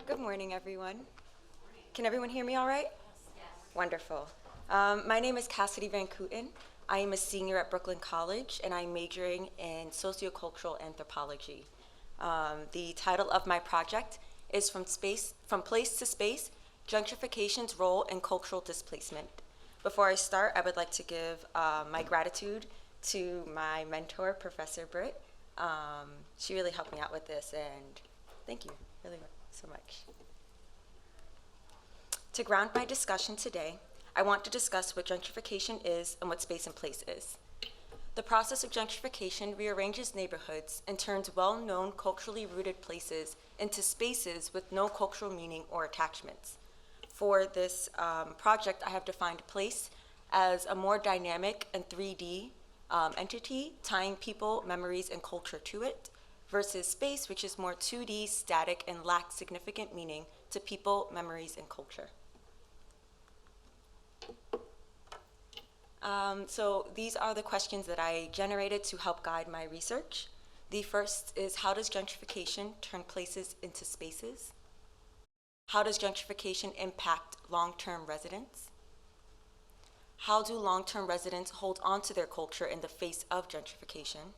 Good morning, everyone. Can everyone hear me all right? Yes. Wonderful. My name is Cassidy Van Kooten. I am a senior at Brooklyn College, and I'm majoring in sociocultural anthropology. The title of my project is From Place to Space, Gentrification's Role in Cultural Displacement. Before I start, I would like to give my gratitude to my mentor, Professor Britt. She really helped me out with this, and thank you really so much. To ground my discussion today, I want to discuss what gentrification is and what space and place is. The process of gentrification rearranges neighborhoods and turns well-known culturally rooted places into spaces with no cultural meaning or attachments. For this project, I have defined place as a more dynamic and 3D entity, tying people, memories, and culture to it, versus space, which is more 2D, static, and lacks significant meaning to people, memories, and culture. So these are the questions that I generated to help guide my research. The first is, how does gentrification turn places into spaces? How does gentrification impact long-term residents? How do long-term residents hold on to their culture in the face of gentrification?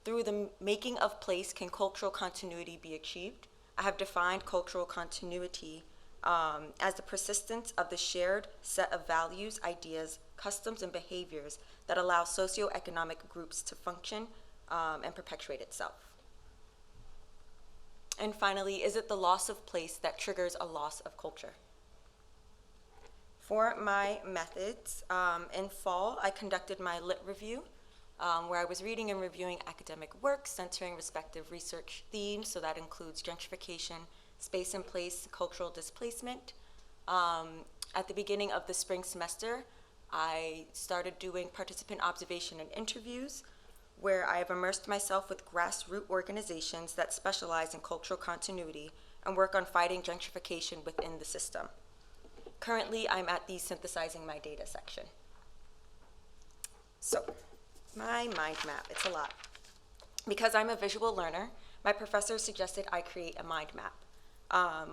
Through the making of place, can cultural continuity be achieved? I have defined cultural continuity as the persistence of the shared set of values, ideas, customs, and behaviors that allow socioeconomic groups to function and perpetuate itself. And finally, is it the loss of place that triggers a loss of culture? For my methods, in fall, I conducted my lit review, where I was reading and reviewing academic works centering respective research themes, so that includes gentrification, space and place, cultural displacement. At the beginning of the spring semester, I started doing participant observation and interviews, where I have immersed myself with grassroots organizations that specialize in cultural continuity and work on fighting gentrification within the system. Currently, I'm at the synthesizing my data section. So, my mind map, it's a lot. Because I'm a visual learner, my professor suggested I create a mind map.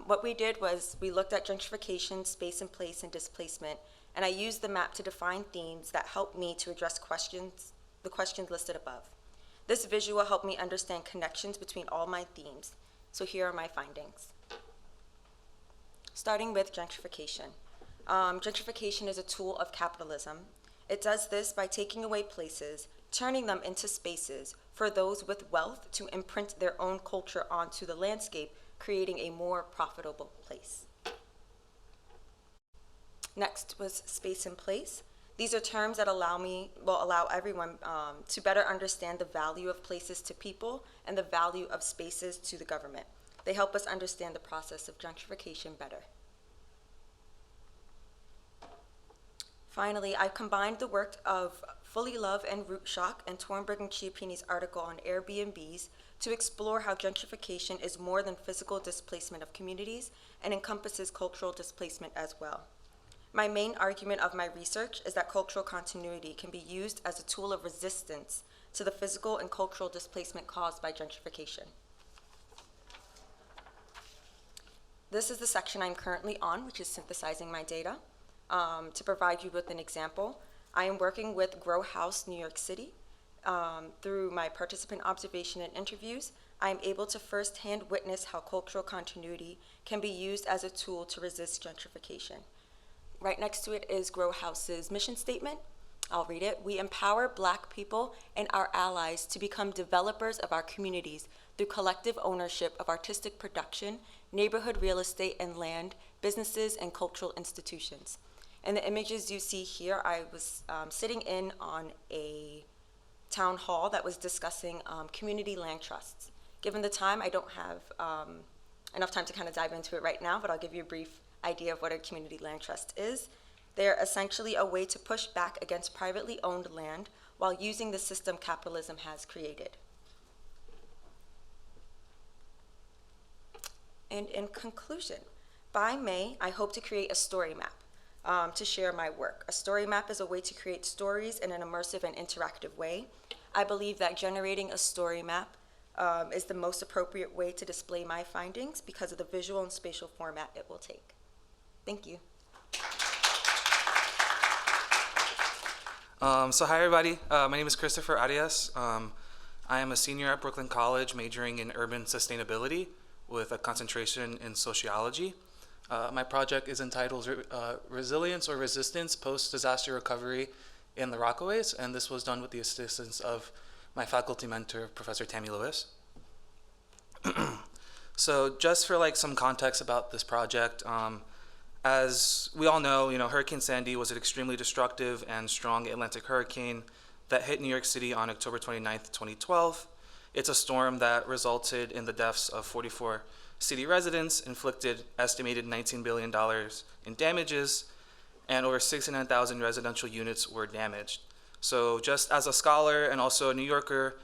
What we did was we looked at gentrification, space and place, and displacement, and I used the map to define themes that helped me to address the questions listed above. This visual helped me understand connections between all my themes. So here are my findings. Starting with gentrification. Gentrification is a tool of capitalism. It does this by taking away places, turning them into spaces for those with wealth to imprint their own culture onto the landscape, creating a more profitable place. Next was space and place. These are terms that allow everyone to better understand the value of places to people and the value of spaces to the government. They help us understand the process of gentrification better. Finally, I've combined the work of Fully Love and Root Shock and Tornberg and Chiappini's article on Airbnbs to explore how gentrification is more than physical displacement of communities and encompasses cultural displacement as well. My main argument of my research is that cultural continuity can be used as a tool of resistance to the physical and cultural displacement caused by gentrification. This is the section I'm currently on, which is synthesizing my data. To provide you with an example, I am working with Grow House, New York City. Through my participant observation and interviews, I am able to firsthand witness how cultural continuity can be used as a tool to resist gentrification. Right next to it is Grow House's mission statement. I'll read it. We empower Black people and our allies to become developers of our communities through collective ownership of artistic production, neighborhood real estate and land, businesses, and cultural institutions. In the images you see here, I was sitting in on a town hall that was discussing community land trusts. Given the time, I don't have enough time to kind of dive into it right now, but I'll give you a brief idea of what a community land trust is. They're essentially a way to push back against privately owned land while using the system capitalism has created. And in conclusion, by May, I hope to create a story map to share my work. A story map is a way to create stories in an immersive and interactive way. I believe that generating a story map is the most appropriate way to display my findings because of the visual and spatial format it will take. Thank you. So hi everybody, my name is Christopher Arias. I am a senior at Brooklyn College majoring in urban sustainability with a concentration in sociology. My project is entitled Resilience or Resistance Post-Disaster Recovery in the Rockaways, and this was done with the assistance of my faculty mentor, Professor Tammy Lewis. So just for like some context about this project, as we all know, Hurricane Sandy was an extremely destructive and strong Atlantic hurricane that hit New York City on October 29th, 2012. It's a storm that resulted in the deaths of 44 city residents, inflicted estimated $19 billion in damages, and over 69,000 residential units were damaged. So just as a scholar and also a New Yorker,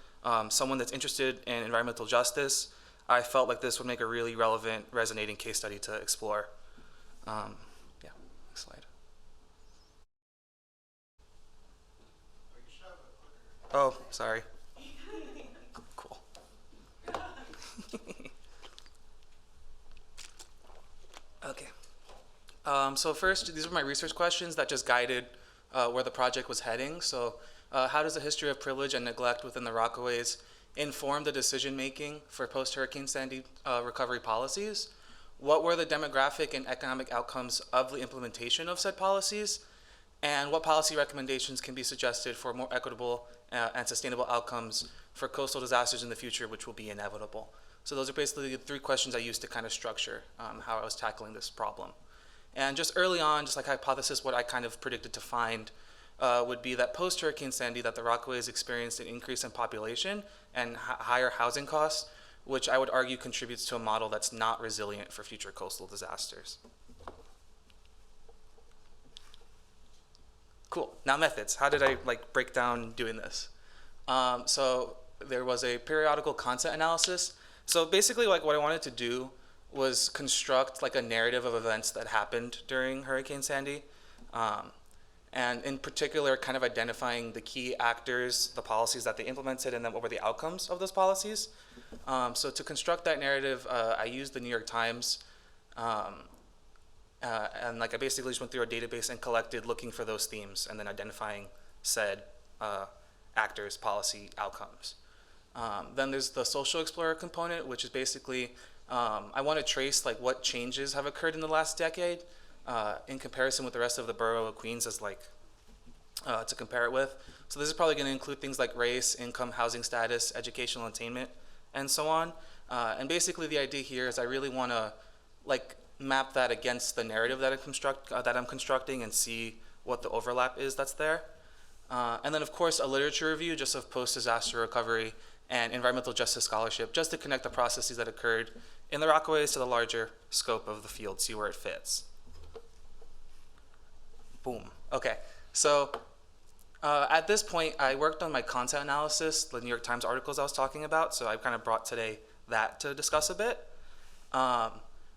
someone that's interested in environmental justice, I felt like this would make a really relevant, resonating case study to explore. Yeah, next slide. Oh, sorry. Cool. Okay. So first, these are my research questions that just guided where the project was heading. So how does the history of privilege and neglect within the Rockaways inform the decision-making for post-Hurricane Sandy recovery policies? What were the demographic and economic outcomes of the implementation of said policies? And what policy recommendations can be suggested for more equitable and sustainable outcomes for coastal disasters in the future, which will be inevitable? So those are basically the three questions I used to kind of structure how I was tackling this problem. And just early on, just like hypothesis, what I kind of predicted to find would be that post-Hurricane Sandy, that the Rockaways experienced an increase in population and higher housing costs, which I would argue contributes to a model that's not resilient for future coastal disasters. Cool, now methods. How did I break down doing this? So there was a periodical content analysis. So basically what I wanted to do was construct a narrative of events that happened during Hurricane Sandy. And in particular, kind of identifying the key actors, the policies that they implemented, and then what were the outcomes of those policies. So to construct that narrative, I used the New York Times, and I basically just went through our database and collected looking for those themes, and then identifying said actors, policy, outcomes. Then there's the social explorer component, which is basically, I want to trace what changes have occurred in the last decade in comparison with the rest of the borough of Queens as to compare it with. So this is probably going to include things like race, income, housing status, educational attainment, and so on. And basically the idea here is I really want to map that against the narrative that I'm constructing and see what the overlap is that's there. And then of course a literature review just of post-disaster recovery and environmental justice scholarship, just to connect the processes that occurred in the Rockaways to the larger scope of the field, see where it fits. Boom. Okay, so at this point, I worked on my content analysis, the New York Times articles I was talking about, so I kind of brought today that to discuss a bit.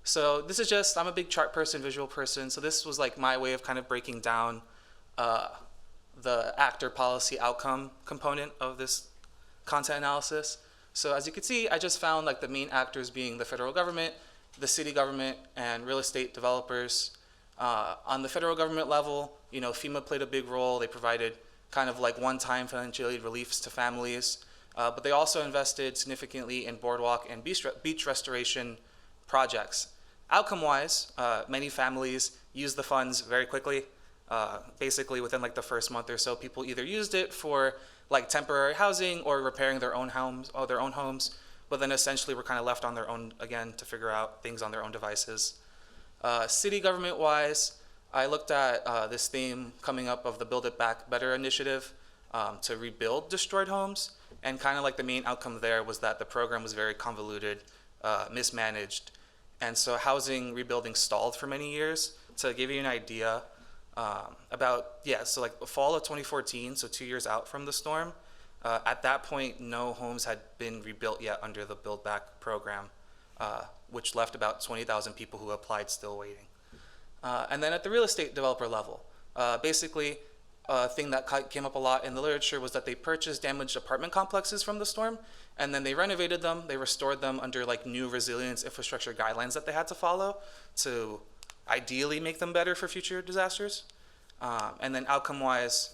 So this is just, I'm a big chart person, visual person, so this was my way of kind of breaking down the actor policy outcome component of this content analysis. So as you can see, I just found the main actors being the federal government, the city government, and real estate developers. On the federal government level, FEMA played a big role. They provided kind of one-time financial aid reliefs to families, but they also invested significantly in boardwalk and beach restoration projects. Outcome-wise, many families used the funds very quickly. Basically within the first month or so, people either used it for temporary housing or repairing their own homes, but then essentially were kind of left on their own again to figure out things on their own devices. City government-wise, I looked at this theme coming up of the Build It Back Better initiative to rebuild destroyed homes, and kind of the main outcome there was that the program was very convoluted, mismanaged, and so housing rebuilding stalled for many years. To give you an idea, so fall of 2014, so 2 years out from the storm, at that point, no homes had been rebuilt yet under the Build Back program, which left about 20,000 people who applied still waiting. And then at the real estate developer level, basically, thing that came up a lot in the literature was that they purchased damaged apartment complexes from the storm, and then they renovated them, they restored them under like new resilience infrastructure guidelines that they had to follow to ideally make them better for future disasters. And then outcome-wise,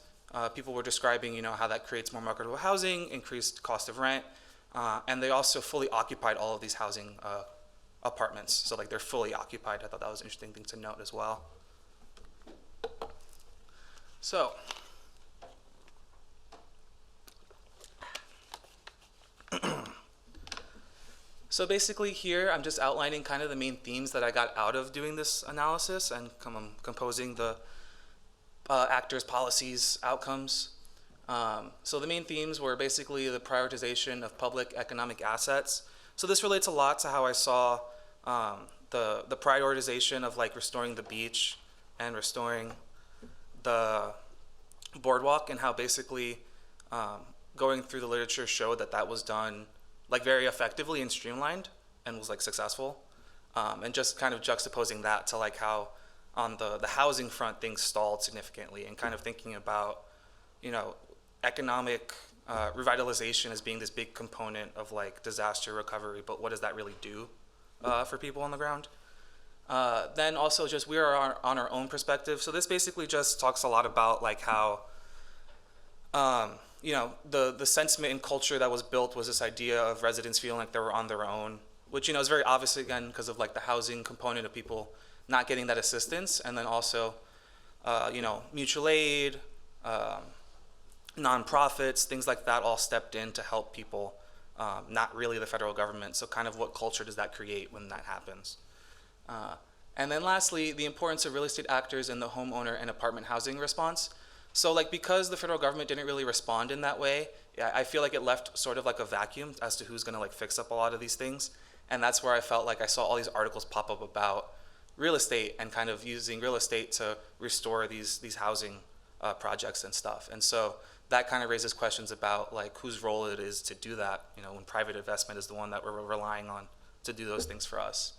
people were describing, how that creates more marketable housing, increased cost of rent, and they also fully occupied all of these housing apartments. So like they're fully occupied. I thought that was an interesting thing to note as well. So, so basically here I'm just outlining kind of the main themes that I got out of doing this analysis and composing the actors, policies, outcomes. So the main themes were basically the prioritization of public economic assets. So this relates a lot to how I saw the prioritization of like restoring the beach and restoring the boardwalk, and how basically going through the literature showed that that was done like very effectively and streamlined and was like successful. And just kind of juxtaposing that to like how on the housing front things stalled significantly, and kind of thinking about, economic revitalization as being this big component of like disaster recovery, but what does that really do for people on the ground? Then also just we are on our own perspective. So this basically just talks a lot about like how, the sentiment and culture that was built was this idea of residents feeling like they were on their own, which, is very obvious again because of like the housing component of people not getting that assistance. And then also, mutual aid, nonprofits, things like that all stepped in to help people, not really the federal government. So kind of what culture does that create when that happens? And then lastly, the importance of real estate actors in the homeowner and apartment housing response. So like because the federal government didn't really respond in that way, I feel like it left sort of like a vacuum as to who's gonna like fix up a lot of these things. And that's where I felt like I saw all these articles pop up about real estate and kind of using real estate to restore these housing projects and stuff. And so that kind of raises questions about like whose role it is to do that, when private investment is the one that we're relying on to do those things for us.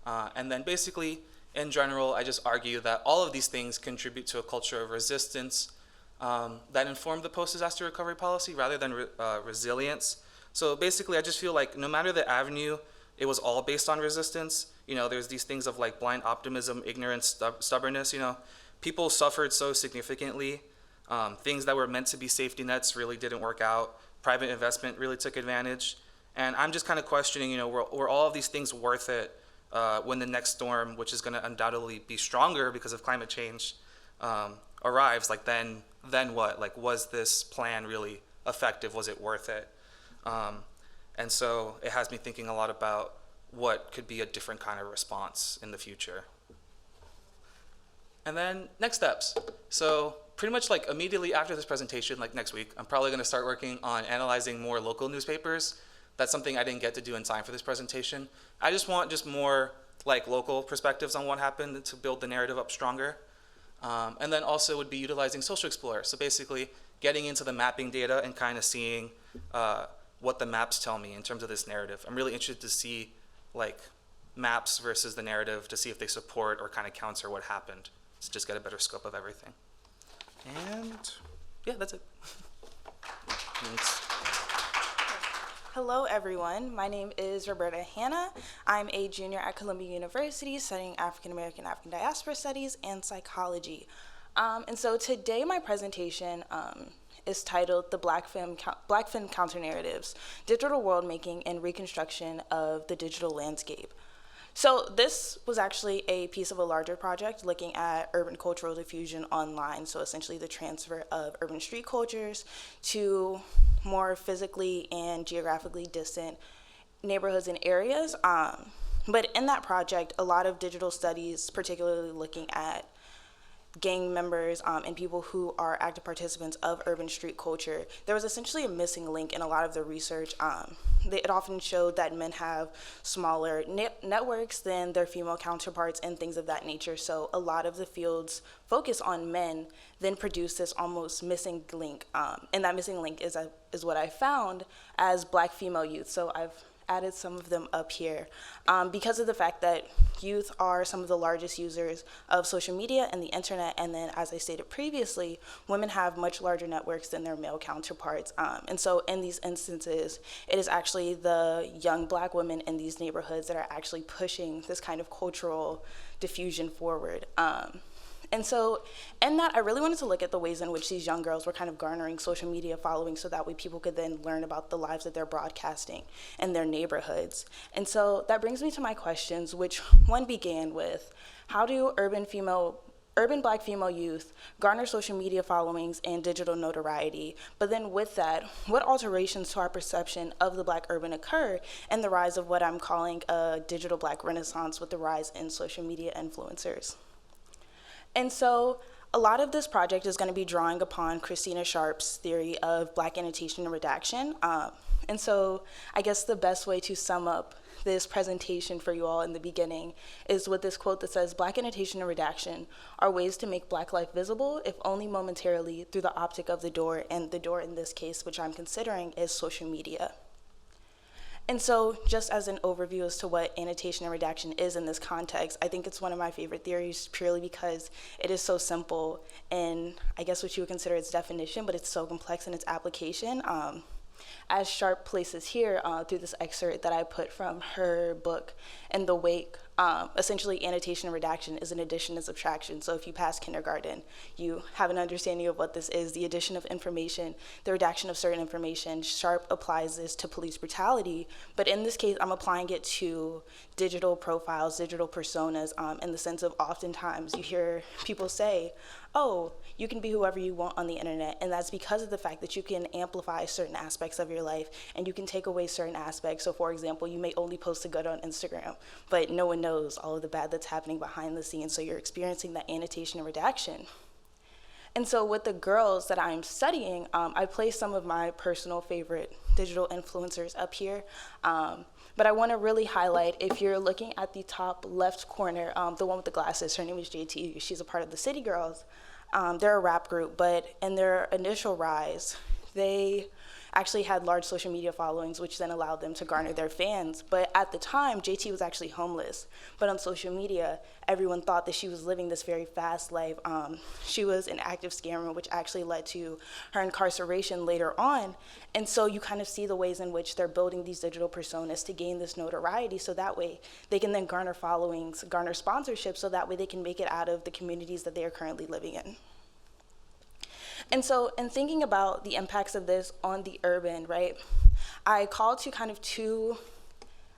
And then basically, in general, I just argue that all of these things contribute to a culture of resistance that informed the post-disaster recovery policy rather than resilience. So basically, I just feel like no matter the avenue, it was all based on resistance. There's these things of like blind optimism, ignorance, stubbornness. People suffered so significantly. Things that were meant to be safety nets really didn't work out. Private investment really took advantage. And I'm just kind of questioning, were all of these things worth it when the next storm, which is going to undoubtedly be stronger because of climate change, arrives? Like then what? Like, was this plan really effective? Was it worth it? And so it has me thinking a lot about what could be a different kind of response in the future. And then next steps. So pretty much like immediately after this presentation, like next week, I'm probably going to start working on analyzing more local newspapers. That's something I didn't get to do in time for this presentation. I just want more like local perspectives on what happened to build the narrative up stronger. And then also would be utilizing Social Explorer. So basically getting into the mapping data and kind of seeing what the maps tell me in terms of this narrative. I'm really interested to see like maps versus the narrative to see if they support or kind of counter what happened, to just get a better scope of everything. And yeah, that's it. Thanks. Hello, everyone. My name is Roberta Hanna. I'm a junior at Columbia University studying African American, African Diaspora Studies, and Psychology. And so today my presentation is titled The Black Film Counter-Narratives, Digital World Making and Reconstruction of the Digital Landscape. So this was actually a piece of a larger project looking at urban cultural diffusion online, so essentially the transfer of urban street cultures to more physically and geographically distant neighborhoods and areas. But in that project, a lot of digital studies, particularly looking at gang members and people who are active participants of urban street culture, there was essentially a missing link in a lot of the research. It often showed that men have smaller networks than their female counterparts and things of that nature. So a lot of the fields focus on men, then produce this almost missing link. And that missing link is what I found as Black female youth. So I've added some of them up here because of the fact that youth are some of the largest users of social media and the internet. And then, as I stated previously, women have much larger networks than their male counterparts. And so in these instances, it is actually the young Black women in these neighborhoods that are actually pushing this kind of cultural diffusion forward. And so in that, I really wanted to look at the ways in which these young girls were kind of garnering social media following so that way people could then learn about the lives that they're broadcasting in their neighborhoods. And so that brings me to my questions, which one began with, how do urban Black female youth garner social media followings and digital notoriety? But then with that, what alterations to our perception of the Black urban occur and the rise of what I'm calling a digital Black renaissance with the rise in social media influencers? And so a lot of this project is going to be drawing upon Christina Sharp's theory of Black annotation and redaction. And so I guess the best way to sum up this presentation for you all in the beginning is with this quote that says, Black annotation and redaction are ways to make Black life visible, if only momentarily, through the optic of the door, and the door in this case, which I'm considering, is social media. And so just as an overview as to what annotation and redaction is in this context, I think it's one of my favorite theories purely because it is so simple in, I guess, what you would consider its definition, but it's so complex in its application. As Sharp places here through this excerpt that I put from her book, In the Wake, essentially annotation and redaction is an addition and subtraction. So if you pass kindergarten, you have an understanding of what this is, the addition of information, the redaction of certain information. Sharp applies this to police brutality, but in this case, I'm applying it to digital profiles, digital personas, in the sense of oftentimes you hear people say, oh, you can be whoever you want on the internet, and that's because of the fact that you can amplify certain aspects of your life and you can take away certain aspects. So for example, you may only post the good on Instagram, but no one knows all of the bad that's happening behind the scenes, so you're experiencing that annotation and redaction. And so with the girls that I'm studying, I place some of my personal favorite digital influencers up here, but I want to really highlight, if you're looking at the top left corner, the one with the glasses, her name is JT, she's a part of the City Girls. They're a rap group, but in their initial rise, they actually had large social media followings, which then allowed them to garner their fans. But at the time, JT was actually homeless. But on social media, everyone thought that she was living this very fast life. She was an active scammer, which actually led to her incarceration later on. And so you kind of see the ways in which they're building these digital personas to gain this notoriety, so that way they can then garner followings, garner sponsorships, so that way they can make it out of the communities that they are currently living in. And so in thinking about the impacts of this on the urban, right, I called to kind of two,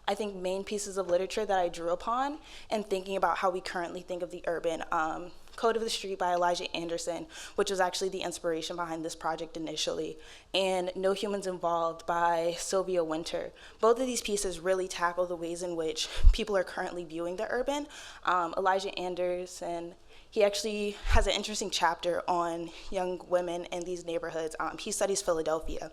I think, main pieces of literature that I drew upon in thinking about how we currently think of the urban. Code of the Street by Elijah Anderson, which was actually the inspiration behind this project initially, and No Humans Involved by Sylvia Wynter. Both of these pieces really tackle the ways in which people are currently viewing the urban. Elijah Anderson, he actually has an interesting chapter on young women in these neighborhoods. He studies Philadelphia,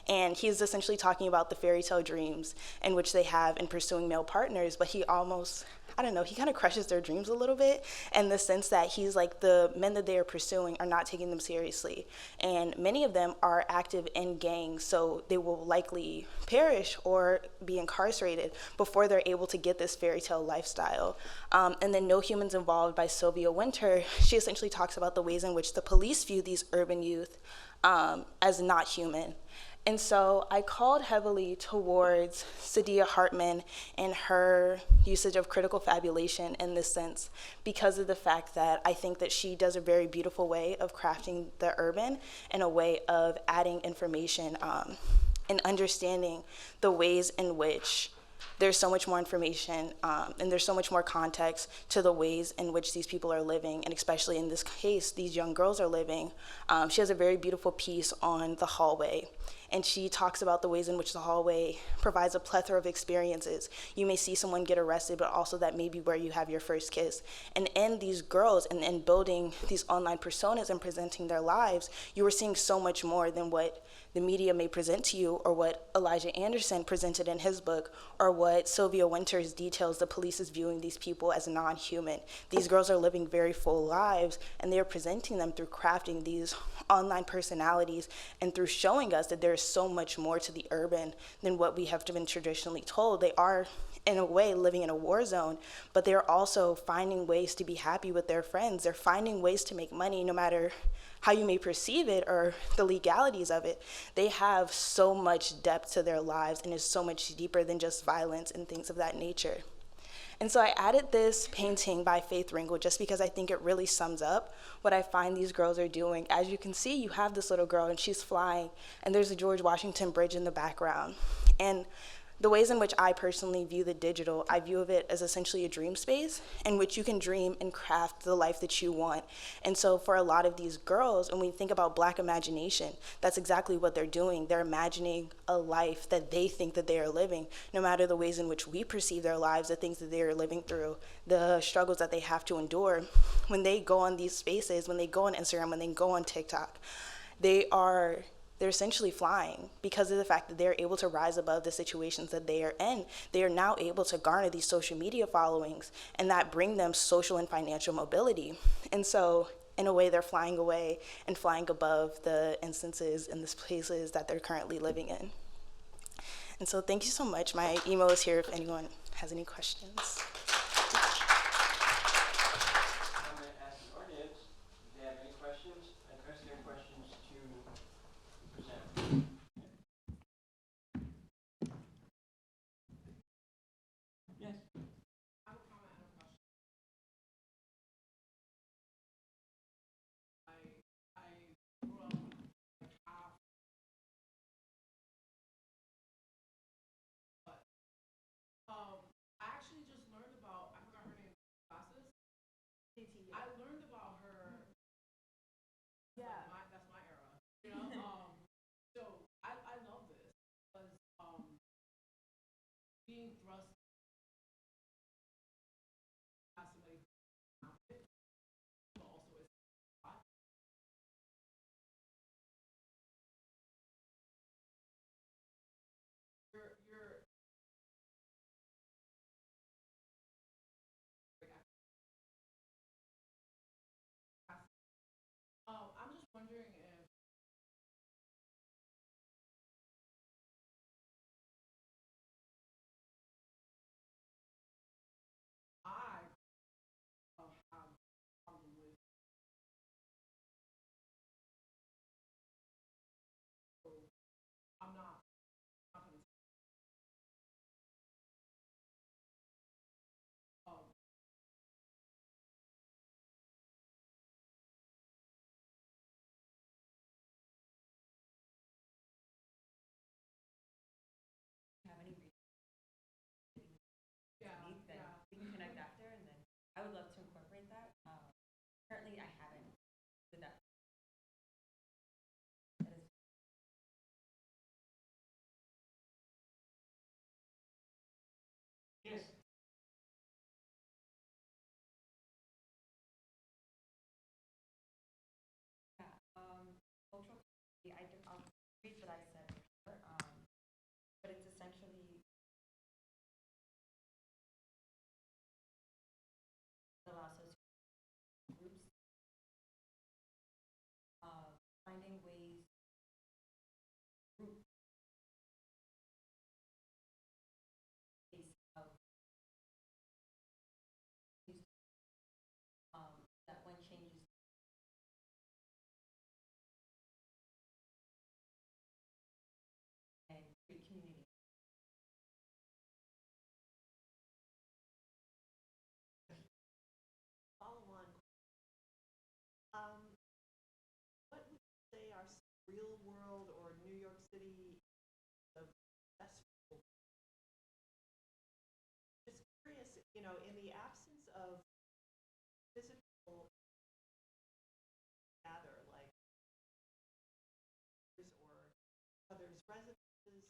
and he's essentially talking about the fairy tale dreams in which they have in pursuing male partners, but he almost, I don't know, he kind of crushes their dreams a little bit in the sense that he's like, the men that they are pursuing are not taking them seriously. And many of them are active in gangs, so they will likely perish or be incarcerated before they're able to get this fairy tale lifestyle. And then No Humans Involved by Sylvia Wynter, she essentially talks about the ways in which the police view these urban youth as not human. And so I called heavily towards Saidiya Hartman and her usage of critical fabulation in this sense, because of the fact that I think that she does a very beautiful way of crafting the urban in a way of adding information and understanding the ways in which there's so much more information and there's so much more context to the ways in which these people are living, and especially in this case, these young girls are living. She has a very beautiful piece on the hallway, and she talks about the ways in which the hallway provides a plethora of experiences. You may see someone get arrested, but also that may be where you have your first kiss. And in these girls and in building these online personas and presenting their lives, you are seeing so much more than what the media may present to you, or what Elijah Anderson presented in his book, or what what Sylvia Winters details, the police is viewing these people as non-human. These girls are living very full lives, and they're presenting them through crafting these online personalities and through showing us that there's so much more to the urban than what we have been traditionally told. They are, in a way, living in a war zone, but they're also finding ways to be happy with their friends. They're finding ways to make money, no matter how you may perceive it or the legalities of it. They have so much depth to their lives, and it's so much deeper than just violence and things of that nature. And so I added this painting by Faith Ringgold just because I think it really sums up what I find these girls are doing. As you can see, you have this little girl and she's flying, and there's a George Washington Bridge in the background. And the ways in which I personally view the digital, I view of it as essentially a dream space in which you can dream and craft the life that you want. And so for a lot of these girls, when we think about Black imagination, that's exactly what they're doing. They're imagining a life that they think that they are living, no matter the ways in which we perceive their lives, the things that they are living through, the struggles that they have to endure. When they go on these spaces, when they go on Instagram, when they go on TikTok, they're essentially flying because of the fact that they're able to rise above the situations that they are in. They are now able to garner these social media followings, and that bring them social and financial mobility. And so in a way, they're flying away and flying above the instances and the places that they're currently living in. And so thank you so much. My email is here if anyone has any questions. I'm going to ask the audience if they have any questions, address their questions to the presenter. Yes. I actually just learned about, I forgot her name, classes. I learned about her. Yeah. That's my era, you know? So I love this because being thrust as somebody but also is hot. You're I'm just wondering if I have a problem with, so I'm not gonna um have any yeah, week, then yeah. we can connect after, and then I would love to incorporate that. Currently, I haven't did that. That is Yes. yeah. Cultural. I'll read what I said before, but it's essentially allows us groups finding ways group ways of that when changes and create community. Follow on. What would you say are some real world or New York City of successful? Just curious, you know, in the absence of physical gather like or others' residences,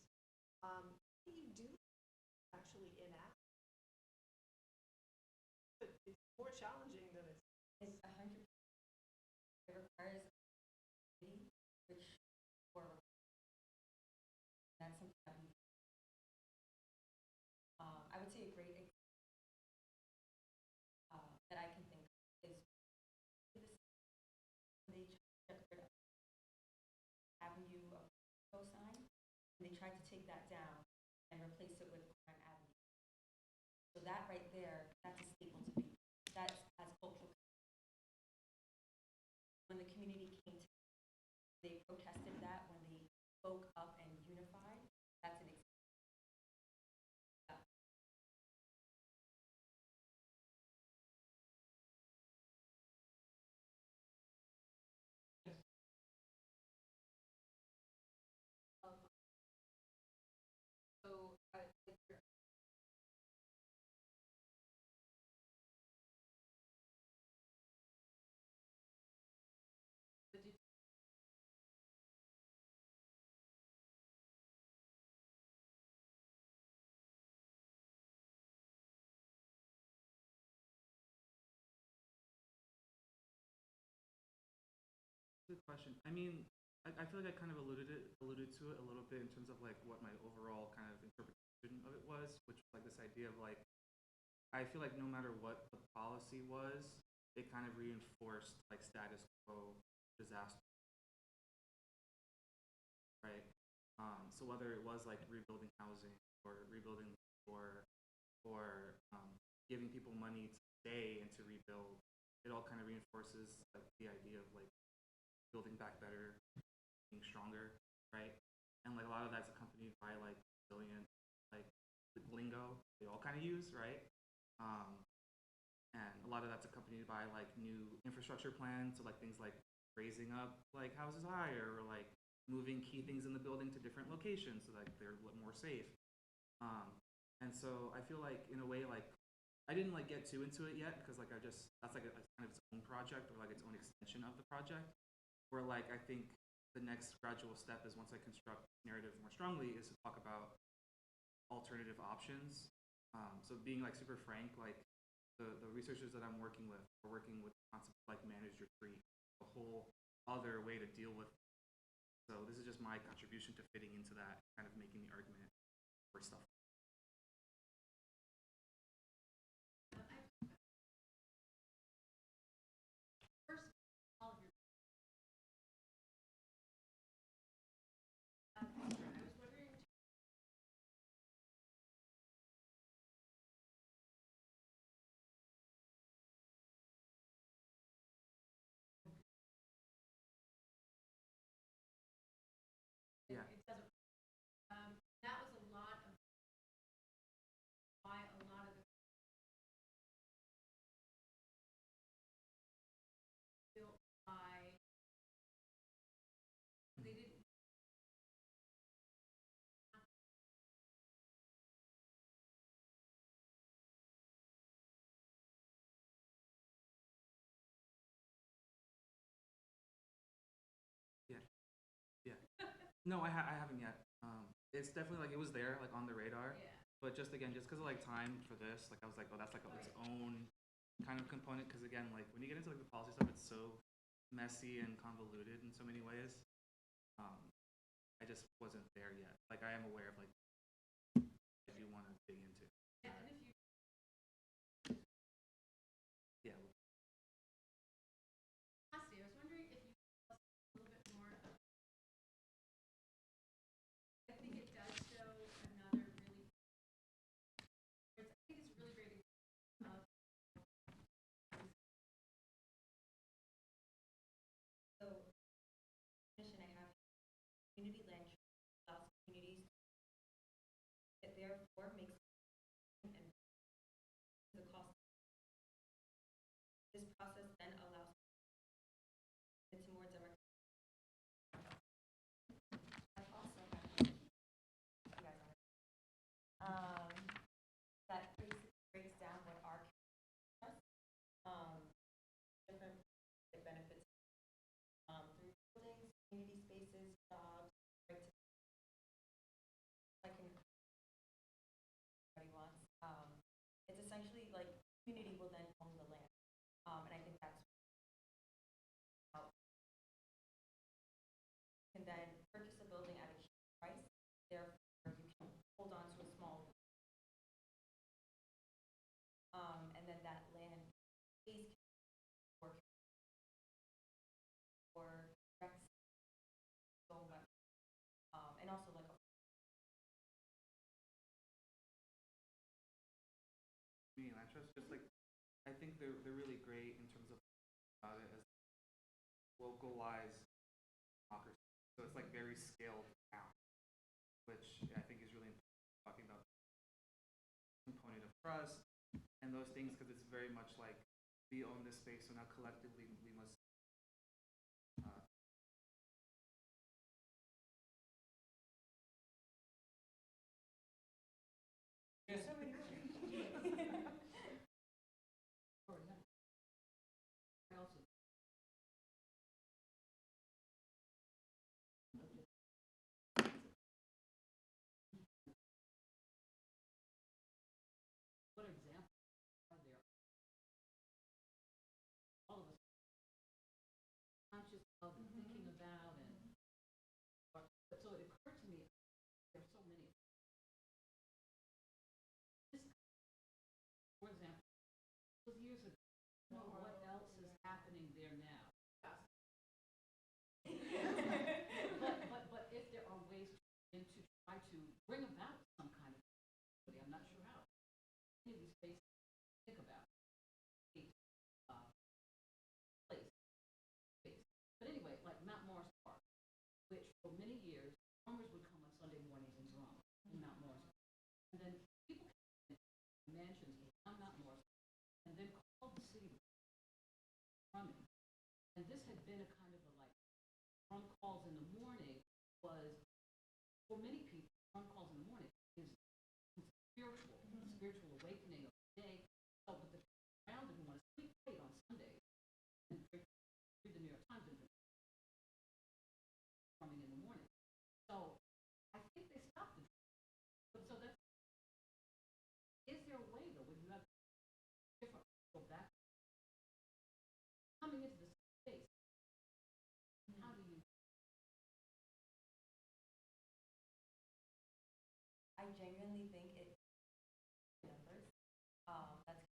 what do you do actually enact? But it's more challenging than it's. It's 100. It requires which for that's something that we tried to take that down and replace it with Crime Avenue. So that right there, that's a staple to me. That has cultural. When the community came to, they protested that when they spoke up and unified. That's an example. So, Good question. I mean, I feel like I kind of alluded to it a little bit in terms of like what my overall kind of interpretation of it was, which was like this idea of like I feel like no matter what the policy was, it kind of reinforced like status quo disaster, right? So whether it was like rebuilding housing or rebuilding or giving people money to stay and to rebuild, it all kind of reinforces like the idea of like building back better, being stronger, right? And like a lot of that's accompanied by like resilient, like the lingo they all kind of use, right? And a lot of that's accompanied by like new infrastructure plans, so like things like raising up like houses higher or like moving key things in the building to different locations so like they're more safe. And so I feel like in a way like I didn't like get too into it yet because like that's like a kind of its own project or like its own extension of the project. Where like I think the next gradual step is once I construct narrative more strongly is to talk about alternative options. So being like super frank, like the researchers that I'm working with are working with the concept of like managed retreat, a whole other way to deal with. So this is just my contribution to fitting into that, kind of making the argument for stuff. Yeah. it doesn't. That was a lot of why a lot of the built by they didn't. Yeah. Yeah. No, I haven't yet. It's definitely like it was there, like on the radar. Yeah. But just again, just because of like time for this, like I was like, oh, that's like its own kind of component. Because again, like when you get into like the policy stuff, it's so messy and convoluted in so many ways. I just wasn't there yet. Like I am aware of like I do want to dig into. Yeah, and if you Yeah. Cassie, I was wondering if you could tell us a little bit more about. I think it does show another really. I think it's really great example of. So, mission I have community land allows communities that therefore makes and the cost. This process then allows it's more democratic. I've also had you guys that basically breaks down what our different benefits through buildings, community spaces, jobs, right just like, I think they're really great in terms of about it as localized democracy. So it's like very scaled down, which I think is really important talking about the component of trust and those things, because it's very much like we own this space, so now collectively we must. What examples are there? All of us conscious of and thinking about, and but so it occurred to me there are so many. This, for example, was years ago. What else is happening there now? but if there are ways to try to bring about some kind of, I'm not sure how. Any of these spaces think about place space. But anyway, like Mount Morris Park, which for many years farmers would come on Sunday mornings and drum in Mount Morris Park. And then people came in mansions around Mount Morris and then called the city drumming. And this had been a kind of a like drum calls in the morning was for many people, drum calls in the morning is spiritual awakening of the day. So, but the around didn't want to sleep late on Sunday and read the New York Times and coming in the morning. So, I think they stopped it. But so that's, is there a way though when you have different go back coming into the space? How do you? I genuinely think it numbers. That's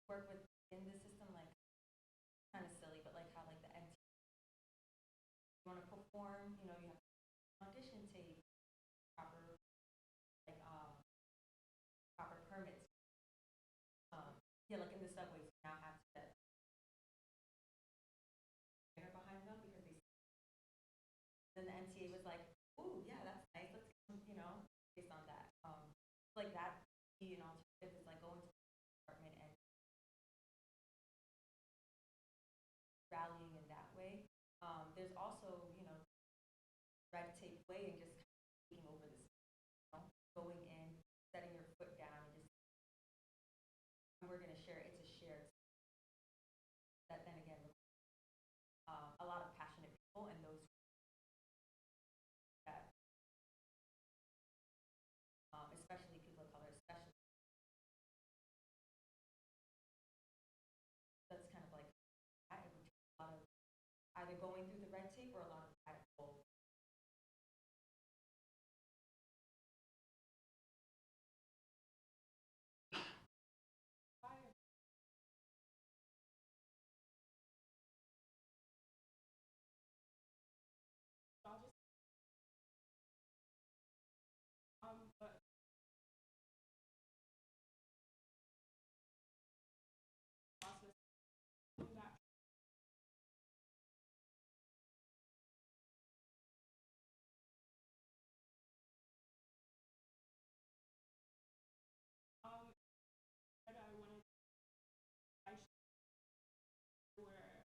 work within the system, like kind of silly, but like how like the NT you want to perform, you know, you have audition tape, proper like proper permits. Yeah, like in the subways, you now have to get behind them because they. Then the NTA was like, "Ooh, yeah, that's nice. Let's, you know, based on that, like that, be an alternative is like going to the department and rallying in that way. There's also, you know, red tape way and just taking over this, you know, going in, setting your foot down, and just we're going to share. It's a shared. That then again, a lot of passionate people and those that, especially people of color, especially that's kind of like it would take a lot of either going through the red tape or a lot of radical. But process that that I wanted I where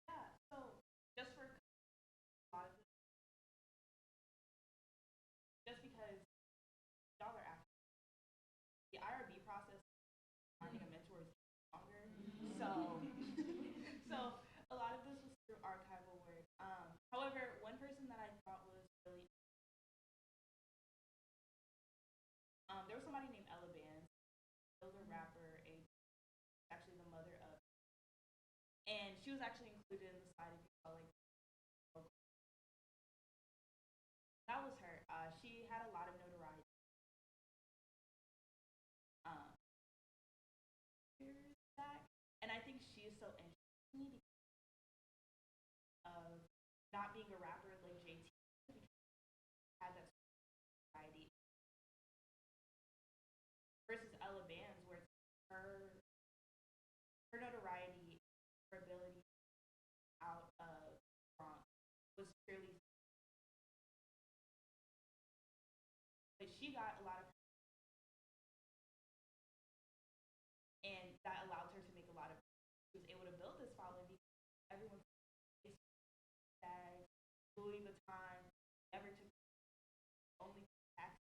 yeah, so just for a lot of just because y'all are active, the IRB process finding a mentor is longer. So so a lot of this was through archival work. However, one person that I thought was really there was somebody named Ella Bands, was a rapper, actually the mother of, and she was actually included in the slide if you saw like that was her. She had a lot of notoriety. just so interesting to me because of not being a rapper like JT, because I had that variety versus Ella Vans, where it's her notoriety, her ability out of Bronx was purely, but she got a lot of, and that allowed her to make a lot of, she was able to build this following because everyone bag, Louis Vuitton, never took only tax.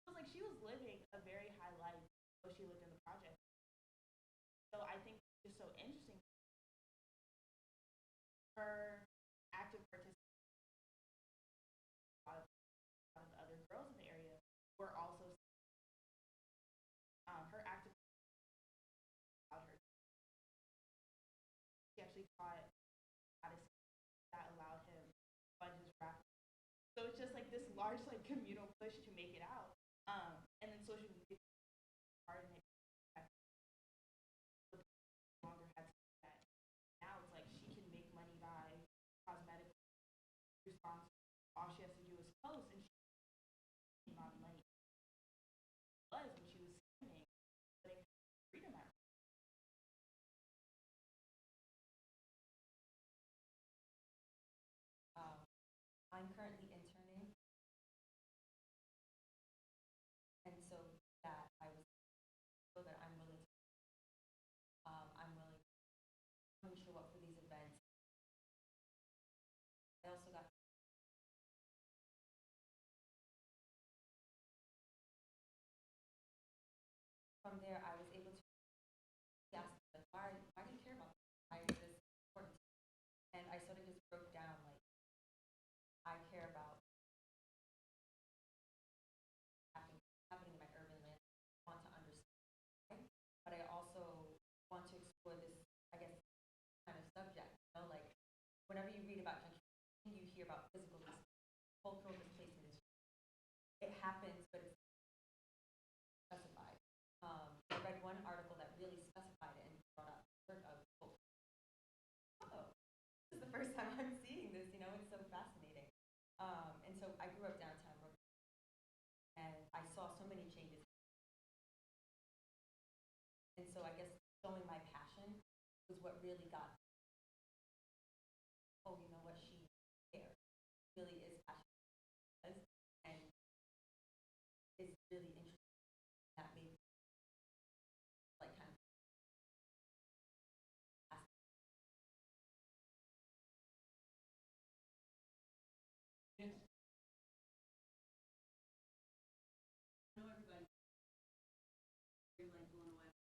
It was like she was living a very high life though she lived in the project. So I think it's so interesting. Her active participation, a lot of the other girls in the area were also her active about her. She actually taught how to sing that allowed him to fund his rap. So it's just like this large like communal push to make it out. And then social media part of it no longer had to do that. Now it's like she can make money by cosmetic response. All she has to do is post and she made a lot of money. Was when she was singing, putting freedom out. I'm currently interning, and so that I was so that I'm willing to, show up for these events. I also got from there. I was able to ask like, why do you care about this? Why is this important? And I sort of just broke down like I care about happening in my urban land. I want to understand why, but I also want to explore this, I guess, kind of subject. You know, like whenever you read about gentrification, you hear about physical displacement, cultural displacement. It happens, but it's specified. I read one article that really specified it and brought up sort of culture. Oh, this is the first time I'm seeing this. You know, it's so fascinating. And so I grew up downtown Brooklyn, and I saw so many changes. And so I guess showing my passion was what really got me. Oh, you know what, she cares. Really is passionate and is really interesting. That made me like kind of ask. Yes. I know everybody very like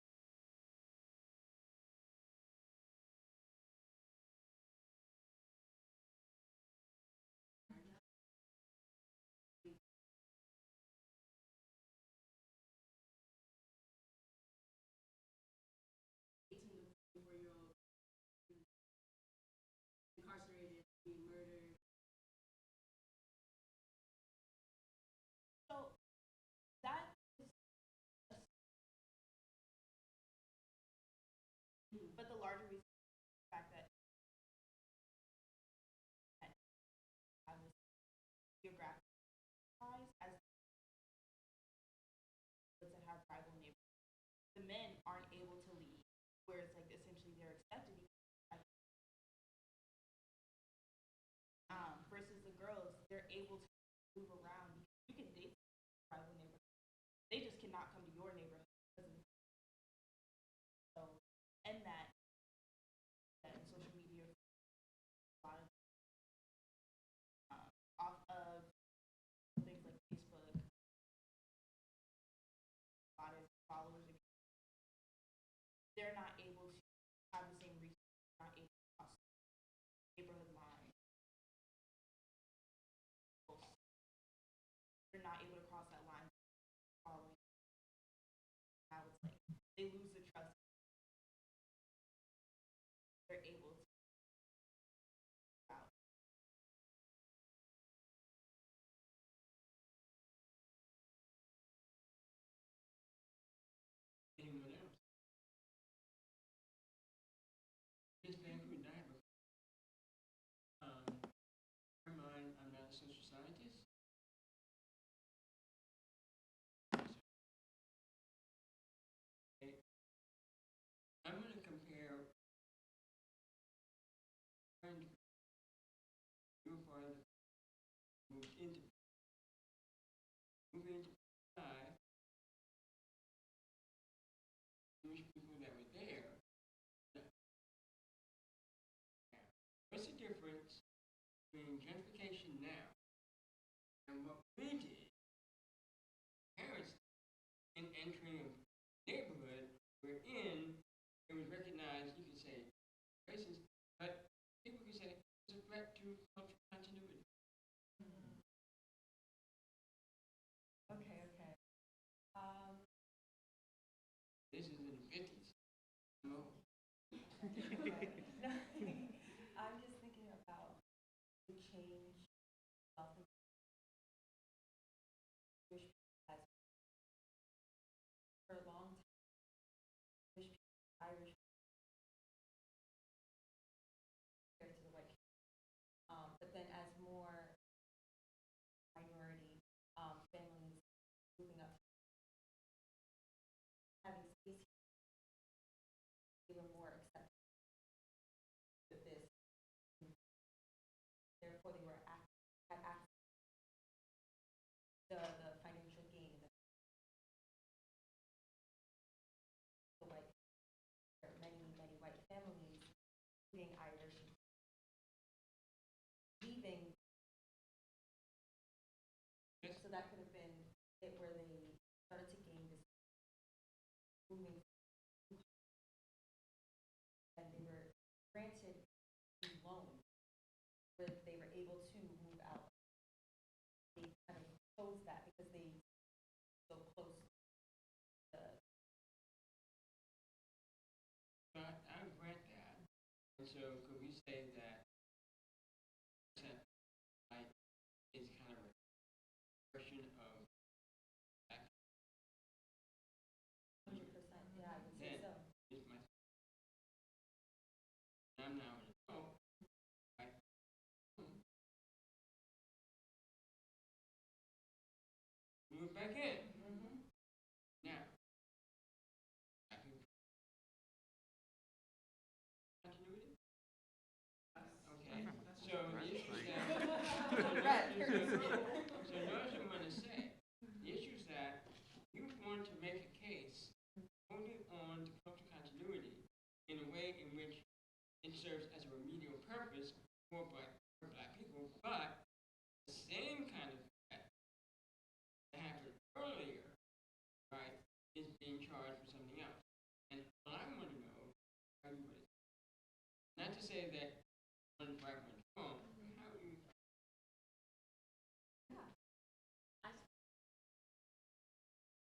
blown away. Incarcerated, being murdered. So that is, but the larger reason is the fact that I was geographic ties as to have tribal neighbors. The men aren't able to leave, whereas like essentially they're accepted. Versus the girls, they're able to move around. You can date tribal neighborhoods. They just cannot come to your neighborhood. So, and that in social media, a lot of off of things like Facebook, a lot of followers, they're not able to have the same resources, not able to cross neighborhood lines. They're not able moved into PI, Jewish people that were there. What's the difference between gentrification now and what we did? Parents in entering a neighborhood wherein it was recognized, you could say, racist, but people could say it's a threat to cultural continuity. Okay. This is in the 50s. No. No, I'm just thinking about the change of the Jewish people as for a long time. Jewish people, Irish people, compared to the white people. But then as more minority families moving up, having space, they were more accepted with this. Therefore, they were had access to the financial gain that the white, there are many white families, including Irish, leaving. So that could have been it where they started to gain this moving, and they were granted these loans where they were able to move out. They kind of closed that because they so close to I grant that. And so could we say that like is kind of a version of black 100%. Yeah, I would say so. is my I'm now an adult. Right? Move back in. Now, I can continuity? Okay. So the issue is that so notice what I'm going to say. The issue is that you want to make a case holding on to cultural continuity in a way in which it serves as a remedial purpose for black people, but the same kind of threat that happened earlier, right, is being charged for something else. And what I want to know, everybody, not to say that one's right, one's wrong, but how do you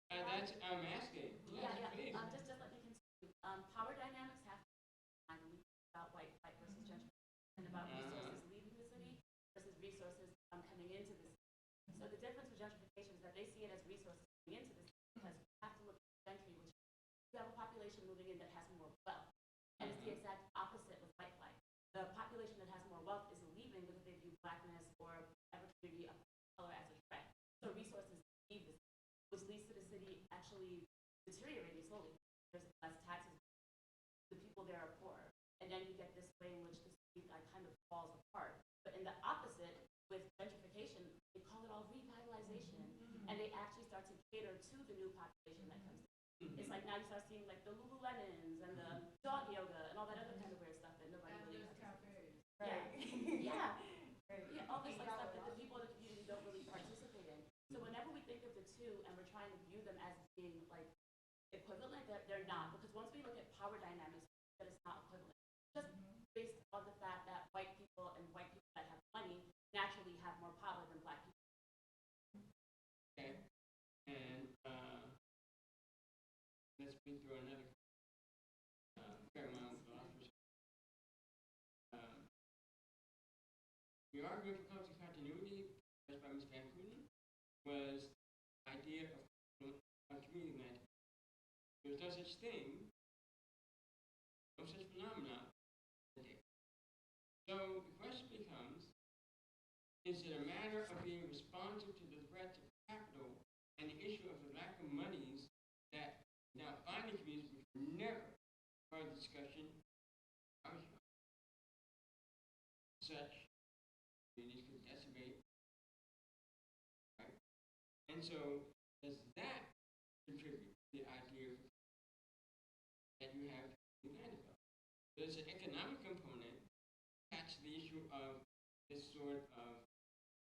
that's I'm asking. Yes, please. Just let me continue. Power dynamics have to be about white versus gentrification and about resources leaving the city versus resources coming into the city. So the difference with gentrification is that they see it as resources coming into the city because you have to look at gentry, which you have a population moving in that has more wealth. And it's the exact opposite with white flight. The population that has more wealth is leaving because they view blackness or whatever community of color as a threat. So resources leave the city, which leads to the city actually deteriorating slowly. There's less taxes. The people there are poor. And then you get this way in which the city kind of falls apart. But in the opposite, with gentrification, they call it all revitalization. And they actually start to cater to the new population that comes in. It's like now you start seeing like the Lululemons and the dog yoga and all that other kind of weird stuff that nobody really participates in. Right. Yeah. Yeah, all this like stuff that the people in the community don't really participate in. So whenever we think of the two and we're trying to view them as being like equivalent, they're not. Because once we look at power dynamics, that it's not equivalent. Just based on the fact that white people and white people that have money naturally have more power than black people. Okay. And let's be through another paramount philosophy. The argument for cultural continuity, expressed by Ms. Van Kooten, was the idea of community management. There's no such thing, no such phenomenon today. So the question becomes, is it a matter of being responsive to the threat of capital and the issue of the lack of monies that now finding communities which were never part of the discussion such communities could decimate And so, does that contribute to the idea that you have united about? There's an economic component attached to the issue of this sort of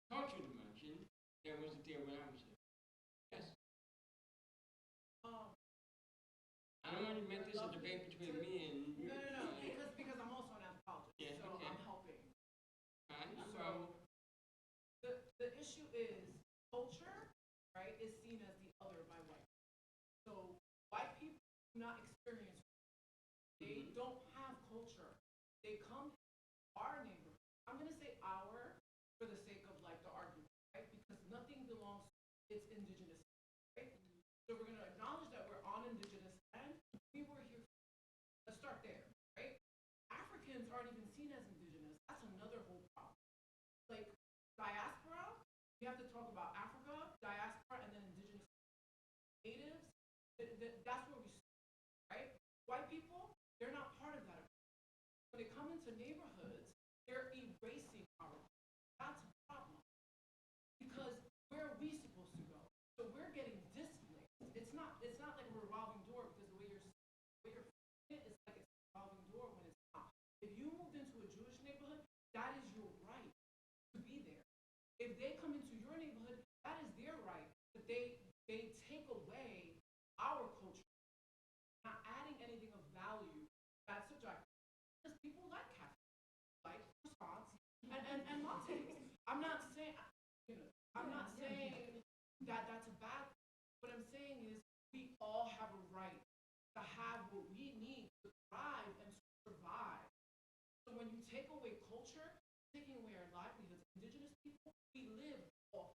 cultural dimension that wasn't there when I was there. Yes. Um, I don't want to make this a debate between me and you. no, because I'm also an anthropologist, Yeah, so okay. I'm helping. Fine, So the issue is culture, right, is seen as the other by white. So white people do not experience. They don't have culture. They come to our neighborhood. I'm gonna say our for the sake of like the argument, right? Because nothing belongs to its indigenous, right? So we're gonna acknowledge that we're on indigenous land. We were here. Let's start there, right? Africans aren't even seen as indigenous. That's another whole problem. Like diaspora, we have to talk about Africa, diaspora, and then indigenous natives. That's where we start, right? White people, they're not part of that. When they come into neighborhoods, they're erasing our culture. That's a problem. Because where are we supposed to go? So we're getting displaced. It's not like a revolving door because the way you're it is like it's a revolving door when it's not. If you moved into a Jewish neighborhood, that is your right to be there. If they come into your neighborhood, that is their right. But they take away our culture, not adding anything of value. That's subjective. Because people like cafes, like croissants, and lattes. I'm not saying, I'm not saying that that's a bad thing. What I'm saying is we all have a right to have what we need to thrive and to survive. So when you take away culture, taking away our livelihoods, indigenous people, we live off.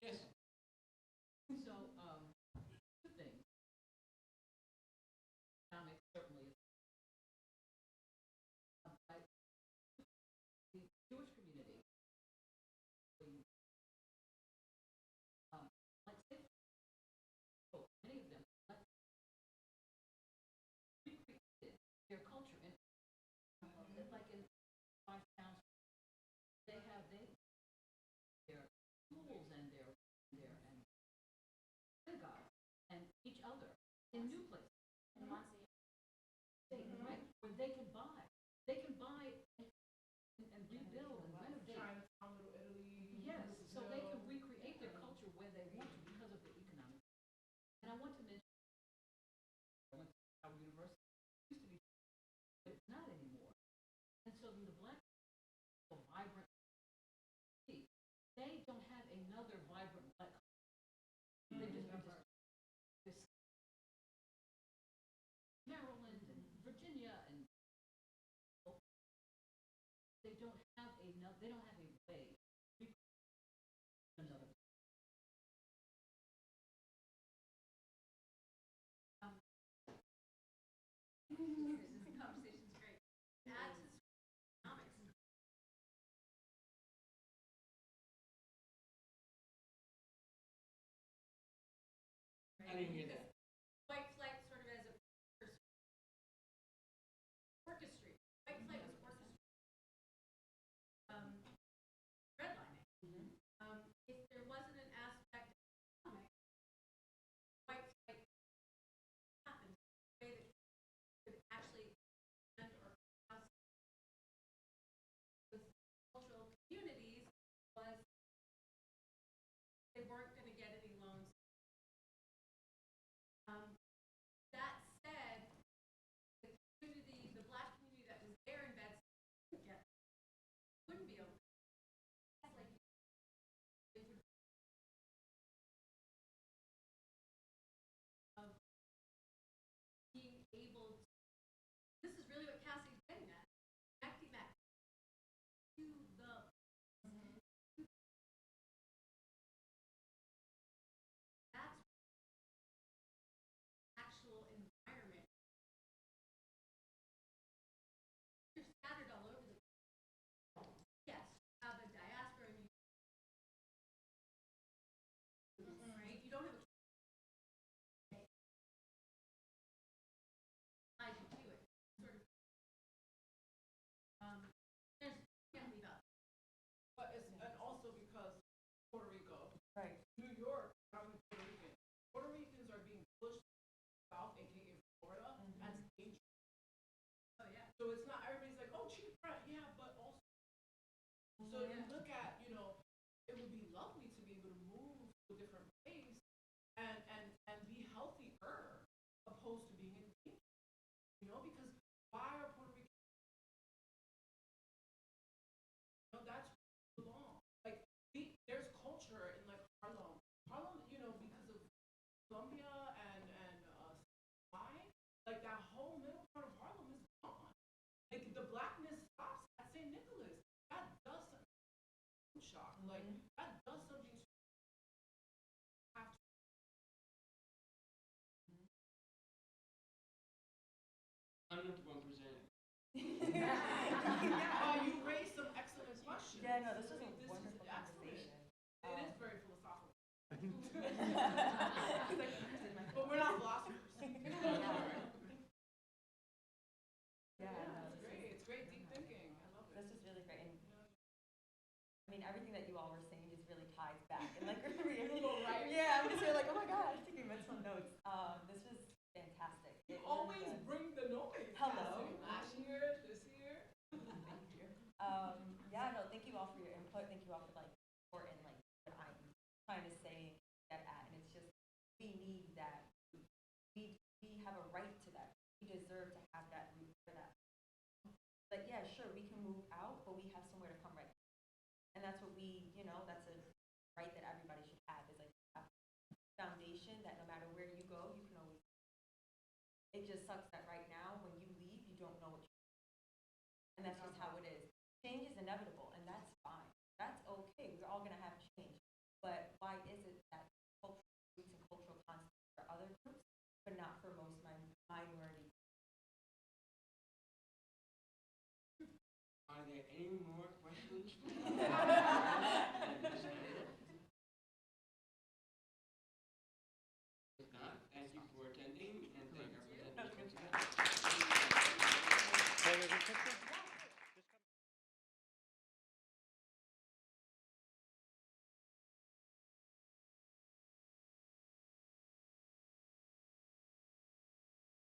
Yes. So, two things. Economics certainly is. The Jewish community, like say, many of them, recreated their culture in, like in 5 towns, they have their schools and their and synagogues and each other in new places. Right, where they can buy and rebuild and renovate. Chinatown, Little Italy. Yes, so they can Brazil. recreate their culture where they want to because of the economic. And I want to mention, I went to Howard University, it used to be, but it's not anymore. And so the black, so vibrant, they don't have another vibrant black culture. They just this Maryland and Virginia and they don't have a way to another. This conversation's great. Add to economics. I didn't hear that. White flight sort of as a orchestrate. White flight was orchestrated. So it's not everybody's like, oh, chief rent, yeah, but also. So you look at, you know, it would be lovely to be able to move to a different place and be healthier opposed to being in danger. You know, because why are Puerto Ricans? You know, that's where we belong. Like there's culture in like Harlem. Harlem, you know, because of Columbia and why? Like that whole middle part of Harlem is gone. Like the blackness stops at St. Nicholas. That does something. Shock. Like that does something to have to. I'm not the one presenting. You raised some excellent questions. Yeah, no, this was a This wonderful is excellent. conversation. It is very philosophical. It's like, here's my- But we're not philosophers. Yeah, no, It's this great. is- It's great deep thinking. I love it. This is really great. And I mean, everything that you all were saying just really ties back. And like, really, Right? yeah, I'm just here like, oh my gosh, taking mental notes. This was fantastic. You It really always was. bring the noise. Hello. Cassie. Last year, this year. Thank you. Yeah, no, thank you all for your input. Thank you all for like support and like what I'm trying to say and get at. And it's just, we need that. We have a right to that. We deserve to have that root for that. Like, yeah, sure, we can move out, but we have somewhere to come right. And that's what we, you know, that's a right that everybody should have, is like a foundation that no matter where you go, you can always. It just sucks that right now, when you leave, you don't know what you're doing. And that's just how it is. Change is inevitable, and that's fine. That's okay. We're all gonna have change. But why is it that cultural roots and cultural concepts for other groups, but not for most minority? Are there any more questions? If not, thank you for attending and thank our presenters once again. Take a picture?